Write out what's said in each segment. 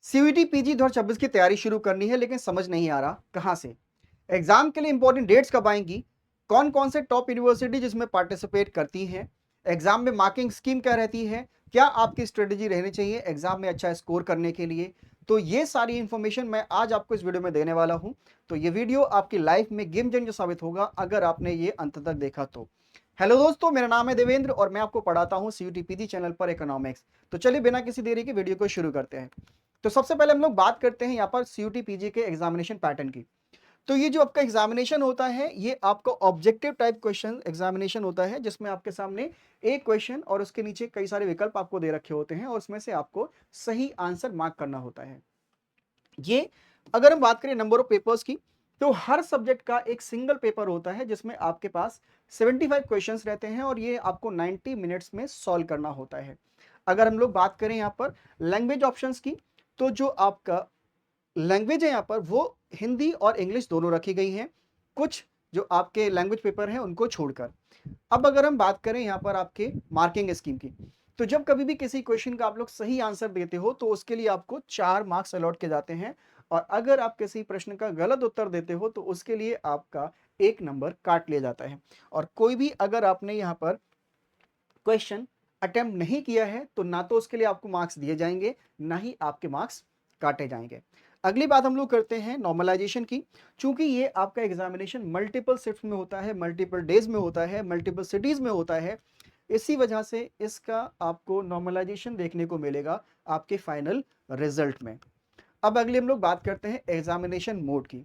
CUET PG 2026 की तैयारी शुरू करनी है लेकिन समझ नहीं आ रहा कहाँ से। एग्जाम के लिए इंपॉर्टेंट डेट्स कब आएंगी? कौन कौन से टॉप यूनिवर्सिटी जिसमें पार्टिसिपेट करती हैं? एग्जाम में मार्किंग स्कीम क्या रहती है? क्या आपकी स्ट्रेटेजी रहनी चाहिए एग्जाम में अच्छा स्कोर करने के लिए? तो ये सारी इंफॉर्मेशन मैं आज आपको इस वीडियो में देने वाला हूं। तो ये वीडियो आपकी लाइफ में गेम चेंजर साबित होगा अगर आपने ये अंत तक देखा तो। हेलो दोस्तों, मेरा नाम है देवेंद्र और मैं आपको पढ़ाता हूं सीयूटी पीजी चैनल पर इकोनॉमिक्स। तो चलिए बिना किसी देरी के वीडियो को शुरू करते हैं। तो सबसे पहले हम लोग बात करते हैं यहाँ पर सीयूटी पीजी के एग्जामिनेशन पैटर्न की। तो ये जो आपका एग्जामिनेशन होता है ये आपका ऑब्जेक्टिव टाइप क्वेश्चन एग्जामिनेशन होता है, जिसमें आपके सामने एक क्वेश्चन और उसके नीचे कई सारे विकल्प आपको दे रखे होते हैं और उसमें से आपको सही आंसर मार्क करना होता है। ये अगर हम बात करें नंबर ऑफ पेपर्स की, तो हर सब्जेक्ट का एक सिंगल पेपर होता है जिसमें आपके पास 75 क्वेश्चंस रहते हैं और ये आपको 90 मिनट्स में सॉल्व करना होता है। अगर हम लोग बात करें यहाँ पर लैंग्वेज ऑप्शंस की, तो जो आपका लैंग्वेज है यहाँ पर वो हिंदी और इंग्लिश दोनों रखी गई हैं, कुछ जो आपके लैंग्वेज पेपर हैं उनको छोड़कर। अब अगर हम बात करें यहाँ पर आपके मार्किंग स्कीम की, तो जब कभी भी किसी क्वेश्चन का आप लोग सही आंसर देते हो तो उसके लिए आपको 4 मार्क्स अलॉट किए जाते हैं, और अगर आप किसी प्रश्न का गलत उत्तर देते हो तो उसके लिए आपका 1 नंबर काट लिया जाता है। और कोई भी अगर आपने यहाँ पर क्वेश्चन अटेम्प्ट नहीं किया है तो ना तो उसके लिए आपको मार्क्स दिए जाएंगे, ना ही आपके मार्क्स काटे जाएंगे। अगली बात हम लोग करते हैं नॉर्मलाइजेशन की। चूंकि ये आपका एग्जामिनेशन मल्टीपल शिफ्ट में होता है, मल्टीपल डेज में होता है, मल्टीपल सिटीज में होता है, इसी वजह से इसका आपको नॉर्मलाइजेशन देखने को मिलेगा आपके फाइनल रिजल्ट में। अब अगली हम लोग बात करते हैं एग्जामिनेशन मोड की।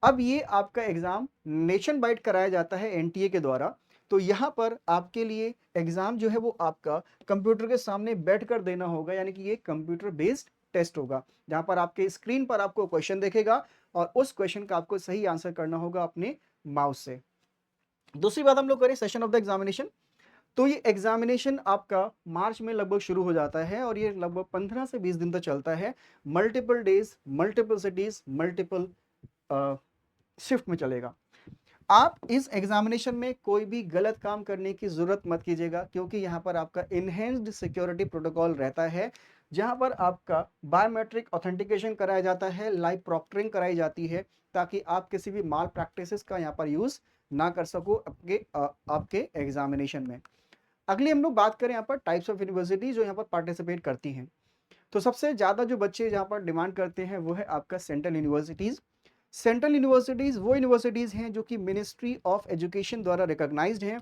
अब ये आपका एग्जाम नेशन वाइड कराया जाता है एनटीए के द्वारा। तो यहाँ पर आपके लिए एग्जाम जो है वो आपका कंप्यूटर के सामने बैठकर देना होगा, यानी कि ये कंप्यूटर बेस्ड टेस्ट होगा, जहाँ पर आपके स्क्रीन पर आपको क्वेश्चन देखेगा और उस क्वेश्चन का आपको सही आंसर करना होगा अपने माउस से। दूसरी बात हम लोग करें सेशन ऑफ द एग्जामिनेशन। तो ये एग्जामिनेशन आपका मार्च में लगभग शुरू हो जाता है और ये लगभग 15 से 20 दिन तक चलता है। Multiple days, multiple cities, multiple shift में चलेगा। आप इस एग्जामिनेशन में कोई भी गलत काम करने की जरूरत मत कीजिएगा, क्योंकि यहाँ पर आपका इनहेंस्ड सिक्योरिटी प्रोटोकॉल रहता है, जहाँ पर आपका बायोमेट्रिक ऑथेंटिकेशन कराया जाता है, लाइव प्रॉक्टरिंग कराई जाती है, ताकि आप किसी भी माल प्रैक्टिसेस का यहाँ पर यूज ना कर सको आपके एग्जामिनेशन में। अगली हम लोग बात करें यहाँ पर टाइप्स ऑफ यूनिवर्सिटी जो यहाँ पर पार्टिसिपेट करती हैं। तो सबसे ज़्यादा जो बच्चे यहाँ पर डिमांड करते हैं वो है आपका सेंट्रल यूनिवर्सिटीज़। सेंट्रल यूनिवर्सिटीज़ वो यूनिवर्सिटीज़ हैं जो कि मिनिस्ट्री ऑफ एजुकेशन द्वारा रिकॉग्नाइज्ड हैं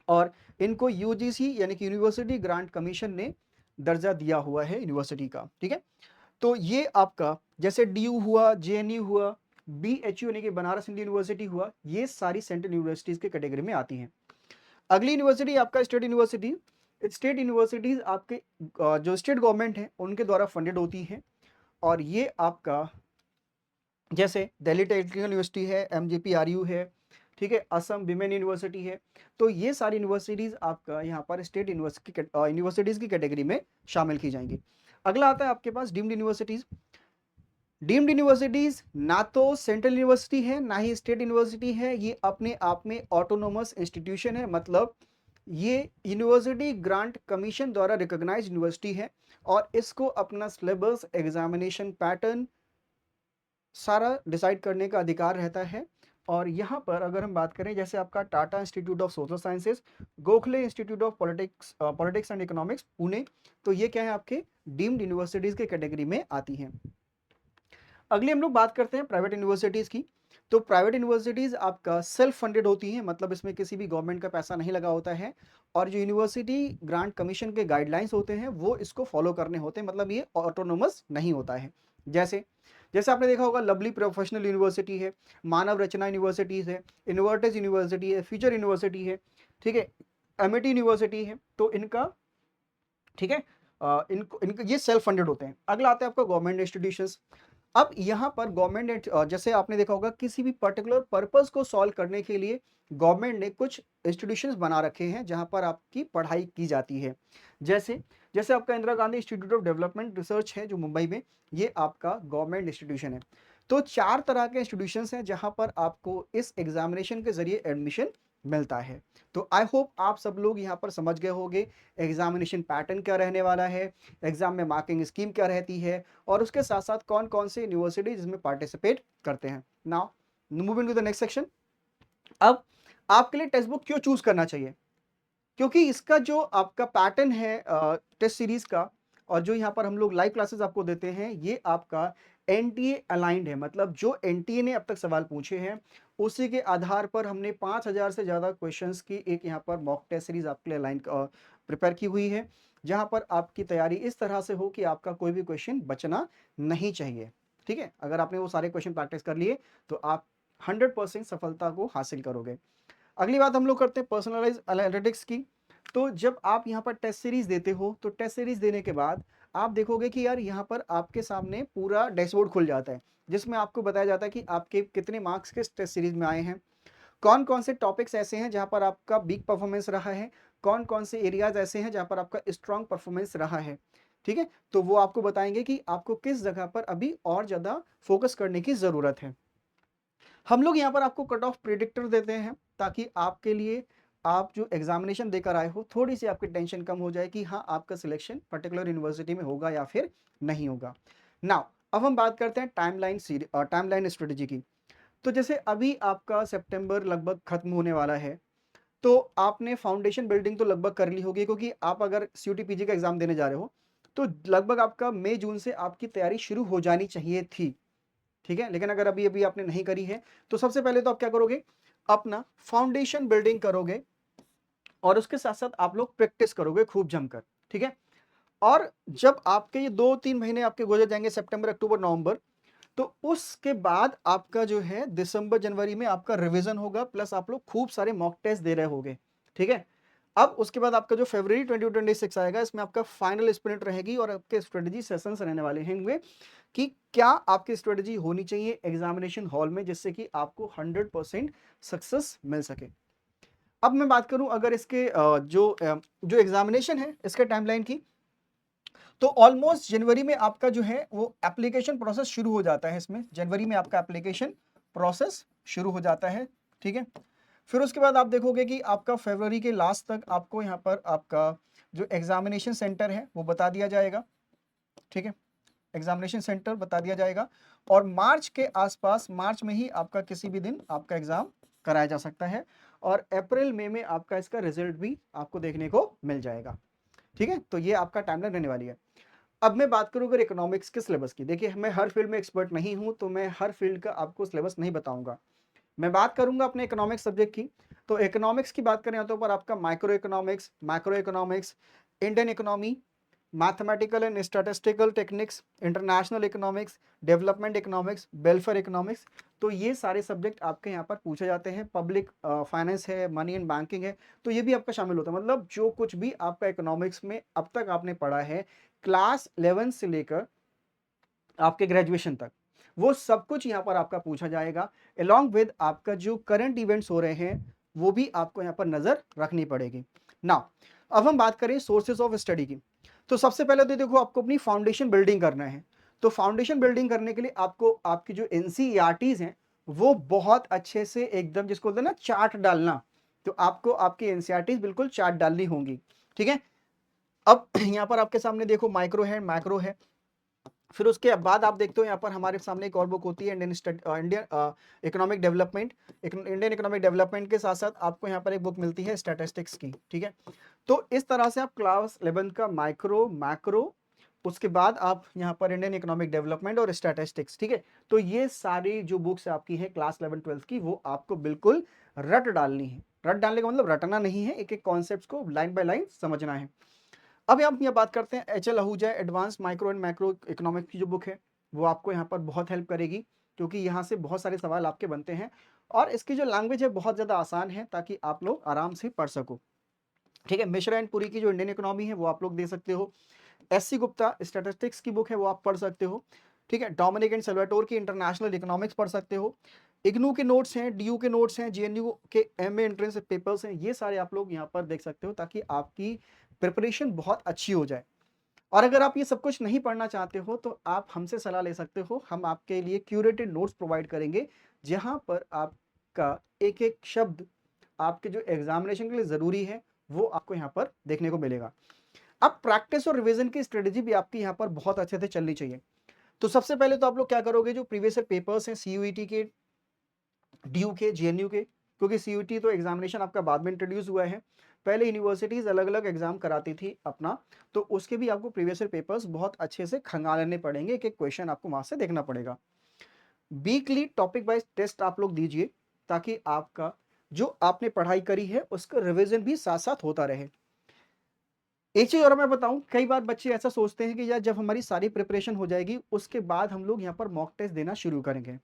और इनको यूजीसी यानी कि यूनिवर्सिटी ग्रांट कमीशन ने दर्जा दिया हुआ है यूनिवर्सिटी का। ठीक है, तो ये आपका जैसे डीयू हुआ, जेएनयू हुआ, बीएचयू यानी कि बनारस हिंदू यूनिवर्सिटी हुआ, ये सारी सेंट्रल यूनिवर्सिटीज़ के कैटेगरी में आती हैं। अगली यूनिवर्सिटी आपका स्टेट यूनिवर्सिटी। स्टेट यूनिवर्सिटीज़ आपके जो स्टेट गवर्नमेंट है उनके द्वारा फंडेड होती हैं, और ये आपका जैसे दिल्ली टेक्निकल यूनिवर्सिटी है, एमजीपीआरयू है, ठीक है, असम विमेन यूनिवर्सिटी है। तो ये सारी यूनिवर्सिटीज़ आपका यहाँ पर स्टेट यूनिवर्सिटीज़ की कैटेगरी में शामिल की जाएंगी। अगला आता है आपके पास डीम्ड यूनिवर्सिटीज़। डीम्ड यूनिवर्सिटीज़ ना तो सेंट्रल यूनिवर्सिटी है ना ही स्टेट यूनिवर्सिटी है, ये अपने आप में ऑटोनोमस इंस्टीट्यूशन है, मतलब ये यूनिवर्सिटी ग्रांट कमीशन द्वारा रिकॉग्नाइज्ड यूनिवर्सिटी है और इसको अपना सिलेबस, एग्जामिनेशन पैटर्न सारा डिसाइड करने का अधिकार रहता है। और यहाँ पर अगर हम बात करें जैसे आपका Tata institute of social sciences, Gokhale institute of politics and economics Pune, तो ये क्या है आपके डीम्ड यूनिवर्सिटीज के कैटेगरी में आती हैं। अगली हम लोग बात करते हैं प्राइवेट यूनिवर्सिटीज़ की। तो प्राइवेट यूनिवर्सिटीज़ आपका सेल्फ फंडेड होती हैं, मतलब इसमें किसी भी गवर्नमेंट का पैसा नहीं लगा होता है, और जो यूनिवर्सिटी ग्रांट कमीशन के गाइडलाइंस होते हैं वो इसको फॉलो करने होते हैं, मतलब ये ऑटोनोमस नहीं होता है। जैसे जैसे आपने देखा होगा लवली प्रोफेशनल यूनिवर्सिटी है, मानव रचना यूनिवर्सिटीज़ है, इनवर्टिस यूनिवर्सिटी है, फ्यूचर यूनिवर्सिटी है, ठीक है, एमिटी यूनिवर्सिटी है, तो इनका ठीक है इनको ये सेल्फ फंडेड होते हैं। अगला आता है आपका गवर्नमेंट इंस्टीट्यूशंस। अब यहाँ पर गवर्नमेंट जैसे आपने देखा होगा किसी भी पर्टिकुलर पर्पस को सॉल्व करने के लिए गवर्नमेंट ने कुछ इंस्टीट्यूशंस बना रखे हैं जहाँ पर आपकी पढ़ाई की जाती है। जैसे जैसे आपका Indira Gandhi institute of development research है जो मुंबई में, ये आपका गवर्नमेंट इंस्टीट्यूशन है। तो 4 तरह के इंस्टीट्यूशंस हैं जहाँ पर आपको इस एग्जामिनेशन के जरिए एडमिशन मिलता है। तो आई होप आप सब लोग यहाँ पर समझ गए होंगे एग्जामिनेशन पैटर्न क्या रहने वाला है, एग्जाम में मार्किंग स्कीम क्या रहती है और उसके साथ साथ कौन कौन से यूनिवर्सिटी इसमें पार्टिसिपेट करते हैं। Now moving to the next section. अब आपके लिए टेक्स्ट बुक क्यों चूज करना चाहिए, क्योंकि इसका जो आपका पैटर्न है टेस्ट सीरीज का और जो यहाँ पर हम लोग लाइव क्लासेस आपको देते हैं ये आपका एनटीए अलाइंड है। मतलब जो एनटीए ने अब तक सवाल पूछे हैं उसी के आधार पर हमने 5000 से ज़्यादा क्वेश्चंस की एक यहाँ पर मॉक टेस्ट सीरीज आपके लिए अलाइन प्रिपेयर की हुई है, जहाँ पर आपकी तैयारी इस तरह से हो कि आपका कोई भी क्वेश्चन बचना नहीं चाहिए। ठीक है, अगर आपने वो सारे क्वेश्चन प्रैक्टिस कर लिए तो आप 100% सफलता को हासिल करोगे। अगली बात हम लोग करते हैं पर्सनलाइज एनालिटिक्स की। तो जब आप यहाँ पर टेस्ट सीरीज देते हो तो टेस्ट सीरीज देने के बाद आप देखोगे कि यार यहाँ पर आपके सामने पूरा डैशबोर्ड खुल जाता है जिसमें आपको बताया जाता है कि आपके कितने मार्क्स किस टेस्ट सीरीज में आए हैं, कौन कौन से टॉपिक्स ऐसे हैं जहाँ पर आपका वीक परफॉर्मेंस रहा है, कौन कौन से एरियाज ऐसे हैं जहाँ पर आपका स्ट्रॉन्ग परफॉर्मेंस रहा है। ठीक है, तो वो आपको बताएंगे कि आपको किस जगह पर अभी और ज़्यादा फोकस करने की ज़रूरत है। हम लोग यहाँ पर आपको कट ऑफ प्रिडिक्टर देते हैं ताकि आपके लिए आप जो एग्जामिनेशन देकर आए हो थोड़ी सी आपकी टेंशन कम हो जाए कि हाँ आपका सिलेक्शन पर्टिकुलर यूनिवर्सिटी में होगा या फिर नहीं होगा। नाउ अब हम बात करते हैं टाइमलाइन स्ट्रेटेजी की। तो जैसे अभी आपका सितंबर लगभग खत्म होने वाला है तो आपने फाउंडेशन बिल्डिंग तो लगभग कर ली होगी, क्योंकि आप अगर सीयूटी पीजी का एग्जाम देने जा रहे हो तो लगभग आपका मई जून से आपकी तैयारी शुरू हो जानी चाहिए थी। ठीक है, लेकिन अगर अभी अभी आपने नहीं करी है तो सबसे पहले तो आप क्या करोगे, अपना फाउंडेशन बिल्डिंग करोगे और उसके साथ साथ आप लोग प्रैक्टिस करोगे खूब जमकर। ठीक है, और जब आपके ये 2-3 महीने आपके गुजर जाएंगे, सितंबर अक्टूबर नवंबर, तो उसके बाद आपका जो है दिसंबर जनवरी में आपका रिवीजन होगा प्लस आप लोग खूब सारे मॉक टेस्ट दे रहे होगे। ठीक है, अब उसके बाद आपका जो फरवरी 2026 आएगा इसमें आपका फाइनल स्प्रिंट रहेगी और आपके स्ट्रेटजी सेशंस रहने वाले होंगे कि क्या आपकी स्ट्रेटजी होनी चाहिए एग्जामिनेशन हॉल में जिससे कि आपको 100% सक्सेस मिल सके। अब मैं बात करूं अगर इसके जो एग्जामिनेशन है इसके टाइमलाइन की, तो ऑलमोस्ट जनवरी में आपका जो है वो एप्लीकेशन प्रोसेस शुरू हो जाता है। इसमें जनवरी में आपका एप्लीकेशन प्रोसेस शुरू हो जाता है। ठीक है, फिर उसके बाद आप देखोगे कि आपका फरवरी के लास्ट तक आपको यहाँ पर आपका जो एग्जामिनेशन सेंटर है वो बता दिया जाएगा। ठीक है, एग्जामिनेशन सेंटर बता दिया जाएगा और मार्च के आसपास, मार्च में ही आपका किसी भी दिन आपका एग्जाम कराया जा सकता है और अप्रैल मई में आपका इसका रिजल्ट भी आपको देखने को मिल जाएगा। ठीक है, तो ये आपका टाइमलाइन रहने वाली है। अब मैं बात करूं अगर इकोनॉमिक्स के सिलेबस की, देखिए मैं हर फील्ड में एक्सपर्ट नहीं हूं तो मैं हर फील्ड का आपको सिलेबस नहीं बताऊंगा। मैं बात करूंगा अपने इकोनॉमिक्स सब्जेक्ट की। तो इकोनॉमिक्स की बात करें तो पर आपका micro economics, macro economics, Indian economy, mathematical and statistical techniques, international economics, development economics, welfare economics, तो ये सारे सब्जेक्ट आपके यहाँ पर पूछे जाते हैं। पब्लिक फाइनेंस है, मनी एंड बैंकिंग है, तो ये भी आपका शामिल होता है। मतलब जो कुछ भी आपका इकोनॉमिक्स में अब तक आपने पढ़ा है क्लास 11 से लेकर आपके ग्रेजुएशन तक, वो सब कुछ यहाँ पर आपका पूछा जाएगा। अलॉन्ग विद आपका जो करंट इवेंट्स हो रहे हैं वो भी आपको यहाँ पर नजर रखनी पड़ेगी। नाउ अब हम बात करें सोर्सेज ऑफ स्टडी की। तो सबसे पहले तो देखो आपको अपनी फाउंडेशन बिल्डिंग करना है। तो फाउंडेशन बिल्डिंग करने के लिए आपको आपकी जो एनसीईआरटीज हैं वो बहुत अच्छे से एकदम जिसको बोलते हैं ना चार्ट डालना, तो आपको आपकी एनसीईआरटीज बिल्कुल चार्ट डालनी होंगी। ठीक है, अब यहाँ पर आपके सामने देखो माइक्रो है, मैक्रो है, फिर उसके बाद आप देखते हो यहाँ पर हमारे सामने एक और बुक होती है Indian economic development. Indian economic development के साथ साथ आपको यहाँ पर एक बुक मिलती है स्टैटिस्टिक्स की। ठीक है, तो इस तरह से आप क्लास 11 का माइक्रो, मैक्रो, उसके बाद आप यहाँ पर इंडियन इकोनॉमिक डेवलपमेंट और स्टैटिस्टिक्स। ठीक है, तो ये सारी जो बुक्स आपकी है क्लास 11-12 की वो आपको बिल्कुल रट डालनी है। रट डालने का मतलब रटना नहीं है, एक एक कॉन्सेप्ट को लाइन बाय लाइन समझना है। अब हम यहाँ बात करते हैं HL. Ahuja advance micro and macro economics की जो बुक है वो आपको यहाँ पर बहुत हेल्प करेगी, क्योंकि यहाँ से बहुत सारे सवाल आपके बनते हैं और इसकी जो लैंग्वेज है बहुत ज़्यादा आसान है ताकि आप लोग आराम से पढ़ सको। ठीक है, मिश्रा एंड पुरी की जो इंडियन इकोनॉमी है वो आप लोग दे सकते हो। एस.सी. गुप्ता स्टैटिस्टिक्स की बुक है वो आप पढ़ सकते हो। ठीक है, डोमिनिक एंड सल्वाटोर की इंटरनेशनल इकोनॉमिक्स पढ़ सकते हो। इग्नू के नोट्स हैं, डीयू के नोट्स हैं, जेएनयू के एमए एंट्रेंस पेपर्स हैं, ये सारे आप लोग यहाँ पर देख सकते हो ताकि आपकी प्रिपरेशन बहुत अच्छी हो जाए। और अगर आप ये सब कुछ नहीं पढ़ना चाहते हो तो आप हमसे सलाह ले सकते हो, हम आपके लिए क्यूरेटेड नोट्स प्रोवाइड करेंगे जहां पर आपका एक एक शब्द आपके जो एग्जामिनेशन के लिए ज़रूरी है वो आपको यहाँ पर देखने को मिलेगा। अब प्रैक्टिस और रिवीजन की स्ट्रेटेजी भी आपकी यहाँ पर बहुत अच्छे से चलनी चाहिए। तो सबसे पहले तो आप लोग क्या करोगे, जो प्रीवियस ईयर पेपर्स हैं सीयूईटी के, डीयू के, जेएनयू के, क्योंकि सीयूईटी तो एग्जामिनेशन आपका बाद में इंट्रोड्यूस हुआ है, पहले यूनिवर्सिटीज अलग अलग एग्जाम कराती थी अपना, तो उसके भी आपको प्रीवियस ईयर पेपर्स बहुत अच्छे से खंगालने पड़ेंगे, एक एक क्वेश्चन आपको वहां से देखना पड़ेगा। वीकली टॉपिक वाइज टेस्ट आप लोग दीजिए, ताकि आपका जो आपने पढ़ाई करी है उसका रिवीजन भी साथ साथ होता रहे। एक चीज और मैं बताऊं, कई बार बच्चे ऐसा सोचते हैं कि यार जब हमारी सारी प्रिपरेशन हो जाएगी उसके बाद हम लोग यहाँ पर मॉक टेस्ट देना शुरू करेंगे,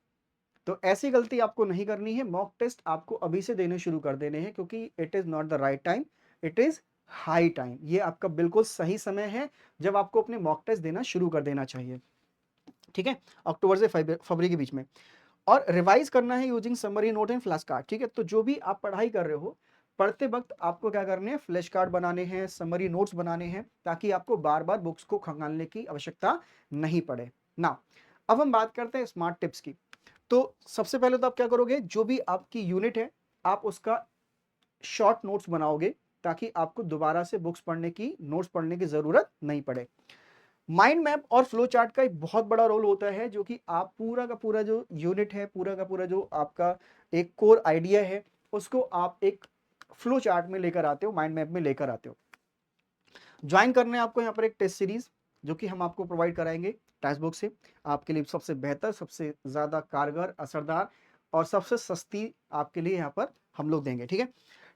तो ऐसी गलती आपको नहीं करनी है। मॉक टेस्ट आपको अभी से देने शुरू कर देने हैं, क्योंकि it is not the right time, it is high time. ये आपका बिल्कुल सही समय है जब आपको अपने मॉक टेस्ट देना शुरू कर देना चाहिए, ठीक है, अक्टूबर से फरवरी के बीच में। और रिवाइज करना है using summary note and flash card, ठीक है। तो जो भी आप पढ़ाई कर रहे हो, पढ़ते वक्त आपको क्या करने हैं, फ्लैश कार्ड बनाने हैं, समरी नोट्स बनाने हैं, ताकि आपको बार बार बुक्स को खंगालने की आवश्यकता नहीं पड़े ना। अब हम बात करते हैं स्मार्ट टिप्स की। तो सबसे पहले तो आप क्या करोगे, जो भी आपकी यूनिट है आप उसका शॉर्ट नोट्स बनाओगे, ताकि आपको दोबारा से बुक्स पढ़ने की, नोट्स पढ़ने की जरूरत नहीं पड़े। माइंड मैप और फ्लो चार्ट का एक बहुत बड़ा रोल होता है, जो कि आप पूरा का पूरा जो यूनिट है, पूरा का पूरा जो आपका एक कोर आइडिया है, उसको आप एक फ्लो चार्ट में लेकर आते हो, माइंड मैप में लेकर आते हो। ज्वाइन करने आपको यहाँ पर एक टेस्ट सीरीज, जो कि हम आपको प्रोवाइड कराएंगे टेक्स्ट बुक से, आपके लिए सबसे बेहतर, सबसे ज़्यादा कारगर, असरदार और सबसे सस्ती आपके लिए यहाँ पर हम लोग देंगे, ठीक है।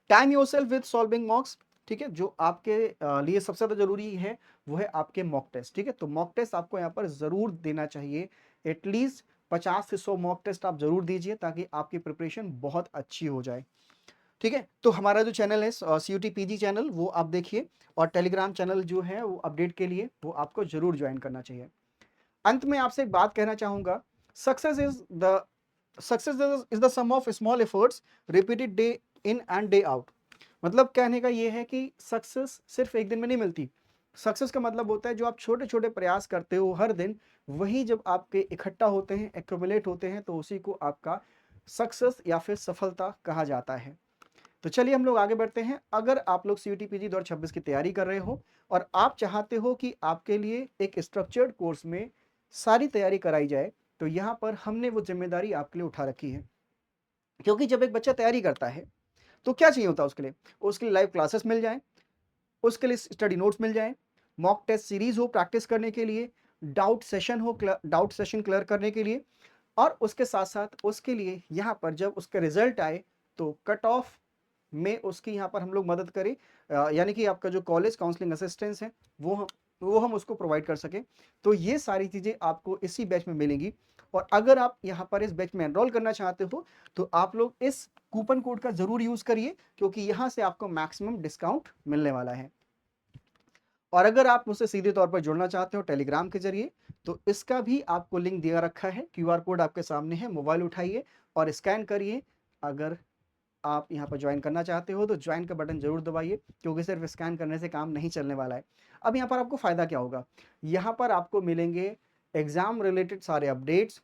टाइम योरसेल्फ विद सॉल्विंग मॉक्स, ठीक है, जो आपके लिए सबसे ज़्यादा जरूरी है वो है आपके मॉक टेस्ट, ठीक है। तो मॉक टेस्ट आपको यहाँ पर ज़रूर देना चाहिए, एटलीस्ट 50 से 100 मॉक टेस्ट आप जरूर दीजिए, ताकि आपकी प्रिपरेशन बहुत अच्छी हो जाए, ठीक है। तो हमारा जो चैनल है सीयूटी पीजी चैनल, वो आप देखिए, और टेलीग्राम चैनल जो है वो अपडेट के लिए वो आपको जरूर ज्वाइन करना चाहिए। अंत में आपसे एक बात कहना चाहूंगा, success is the success is the sum of small efforts repeated day in and day out. मतलब कहने का ये है कि सक्सेस सिर्फ एक दिन में नहीं मिलती। सक्सेस का मतलब होता है जो आप छोटे छोटे प्रयास करते हो हर दिन, वही जब आपके इकट्ठा होते हैं, एक्यूमुलेट होते हैं, तो उसी को आपका सक्सेस या फिर सफलता कहा जाता है। तो चलिए हम लोग आगे बढ़ते हैं। अगर आप लोग सीयूटी पीजी 2026 की तैयारी कर रहे हो और आप चाहते हो कि आपके लिए एक स्ट्रक्चर्ड कोर्स में सारी तैयारी कराई जाए, तो यहाँ पर हमने वो जिम्मेदारी आपके लिए उठा रखी है। क्योंकि जब एक बच्चा तैयारी करता है तो क्या चाहिए होता है उसके लिए लाइव क्लासेस मिल जाए, उसके लिए स्टडी नोट्स मिल जाए, मॉक टेस्ट सीरीज हो प्रैक्टिस करने के लिए, डाउट सेशन हो, डाउट सेशन क्लियर करने के लिए, और उसके साथ साथ उसके लिए यहाँ पर जब उसका रिजल्ट आए तो कट ऑफ में उसकी यहाँ पर हम लोग मदद करें, यानी कि आपका जो कॉलेज काउंसलिंग असिस्टेंस है वो हम उसको प्रोवाइड कर सकें। तो ये सारी चीज़ें आपको इसी बैच में मिलेंगी। और अगर आप यहाँ पर इस बैच में एनरोल करना चाहते हो तो आप लोग इस कूपन कोड का ज़रूर यूज़ करिए, क्योंकि यहाँ से आपको मैक्सिमम डिस्काउंट मिलने वाला है। और अगर आप मुझसे सीधे तौर पर जुड़ना चाहते हो टेलीग्राम के जरिए, तो इसका भी आपको लिंक दिया रखा है, क्यूआर कोड आपके सामने है, मोबाइल उठाइए और स्कैन करिए। अगर आप यहाँ पर ज्वाइन करना चाहते हो तो ज्वाइन का बटन जरूर दबाइए, क्योंकि सिर्फ स्कैन करने से काम नहीं चलने वाला है। अब यहाँ पर आपको फ़ायदा क्या होगा, यहाँ पर आपको मिलेंगे एग्ज़ाम रिलेटेड सारे अपडेट्स,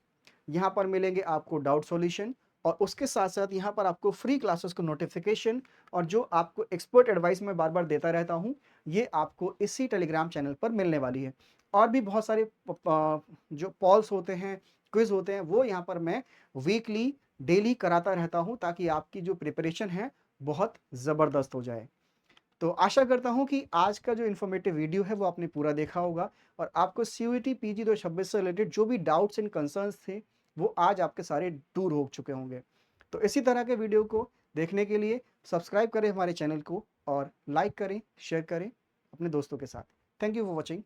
यहाँ पर मिलेंगे आपको डाउट सॉल्यूशन, और उसके साथ साथ यहाँ पर आपको फ्री क्लासेस को नोटिफिकेशन, और जो आपको एक्सपर्ट एडवाइस मैं बार बार देता रहता हूँ, ये आपको इसी टेलीग्राम चैनल पर मिलने वाली है। और भी बहुत सारे जो पॉल्स होते हैं, क्विज होते हैं, वो यहाँ पर मैं वीकली डेली कराता रहता हूँ, ताकि आपकी जो प्रिपरेशन है बहुत ज़बरदस्त हो जाए। तो आशा करता हूँ कि आज का जो इन्फॉर्मेटिव वीडियो है वो आपने पूरा देखा होगा, और आपको सीयूईटी पीजी 2026 से रिलेटेड जो भी डाउट्स एंड कंसर्न्स थे वो आज आपके सारे दूर हो चुके होंगे। तो इसी तरह के वीडियो को देखने के लिए सब्सक्राइब करें हमारे चैनल को, और लाइक करें, शेयर करें अपने दोस्तों के साथ। Thank you for watching.